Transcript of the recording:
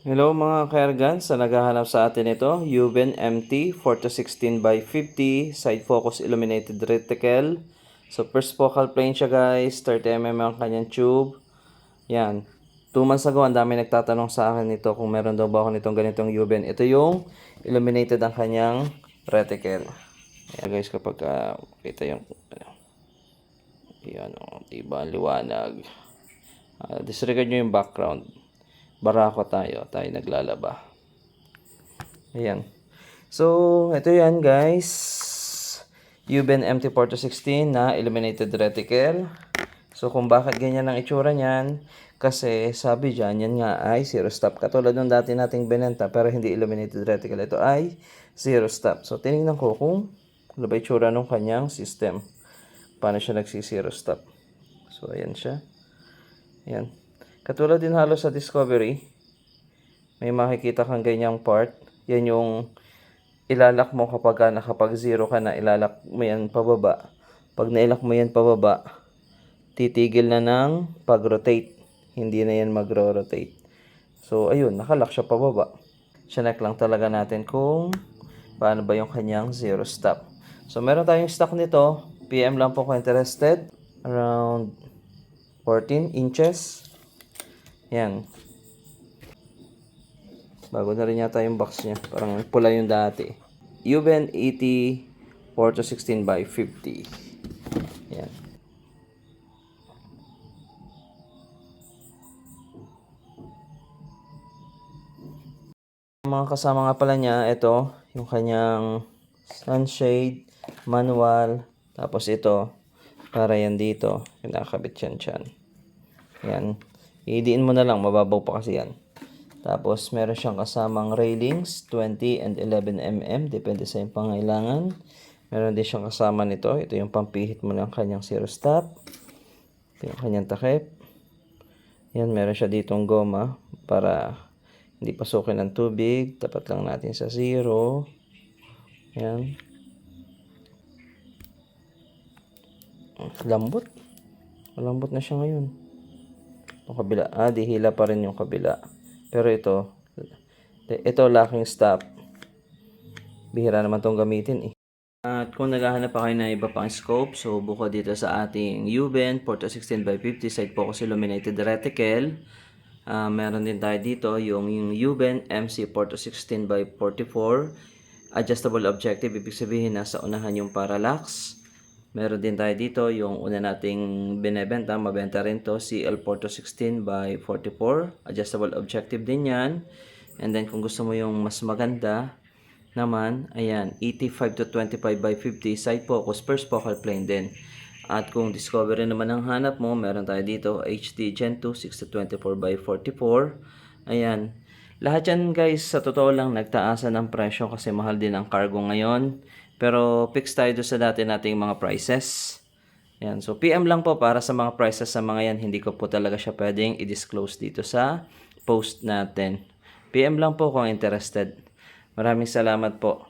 Hello mga kaergans, sa naghahanap sa atin ito, Yuben MT 4-16x50 side focus illuminated reticle. So first focal plane siya guys, 30mm ang kanyang tube. Yan. 2 months ago, ang dami nagtatanong sa akin nito kung meron daw ba ako nitong ganitong Yuben. Ito yung illuminated ang kanyang reticle. Ayan guys, kapag kita yung yan o, diba, liwanag. Disregard nyo yung background. Barako tayo naglalaba. Ayan. So, ito yan guys. Yuben MT4-16 na illuminated reticle. So, kung bakit ganyan ang itsura niyan, kasi sabi dyan, yan nga ay zero stop. Katulad nung dati nating binenta, pero hindi illuminated reticle. Ito ay zero stop. So, tinignan ko kung ano ba itsura nung kanyang system. Paano siya nagsi-zero stop. So, ayan siya. Ayan. Katulad din halos sa Discovery, may makikita kang ganyang part. Yan yung ilalak mo kapag nakapag zero ka na, ilalak mo yan pababa. Pag nailak mo yan pababa, titigil na ng pag-rotate. Hindi na yan magro-rotate. So, ayun, nakalock siya pababa. Chinek lang talaga natin kung paano ba yung kanyang zero stop. So, meron tayong stock nito. PM lang po kung interested. Around 14 inches. Yan. Bago na rin yata yung box niya. Parang pula yung dati. Yuben 80 4-16x50. Yan. Mga kasama nga pala niya, ito, yung kanyang sunshade, manual, tapos ito, para yan dito, kinakabit yan. Yan. Idiin mo na lang, mababaw pa kasi yan. Tapos, meron siyang kasamang railings, 20 and 11mm, depende sa iyong pangailangan. Meron din siyang kasama nito. Ito yung pampihit mo ng kanyang zero stop. Ito yung kanyang takip. Yan, meron siya ditong goma para hindi pasukin ng tubig. Tapat lang natin sa zero. Yan. Lambot. Malambot na siya ngayon. Itong kabila. Dihila pa rin yung kabila. Pero ito locking stop. Bihira naman tong gamitin eh. At kung naghahanap pa kayo ng iba pang scope, so buko dito sa ating Yuben 4-16x50 side focus illuminated reticle. Meron din tayo dito yung Yuben MC 4-16x44 adjustable objective. Ibig sabihin nasa unahan yung parallax. Meron din tayo dito yung una nating binebenta, mabenta rin to, CL 4-16x44 adjustable objective din yan. And then kung gusto mo yung mas maganda naman, ayan, 85-25x50 side focus first focal plane din. At kung Discovery naman ang hanap mo, meron tayo dito HD Gen 2 6-24x44. Ayan, lahat yan guys, sa totoo lang nagtaasan ng presyo kasi mahal din ang cargo ngayon. Pero fix tayo doon sa dati nating mga prices. Ayan, so PM lang po para sa mga prices sa mga yan. Hindi ko po talaga siya pwedeng i-disclose dito sa post natin. PM lang po kung interested. Maraming salamat po.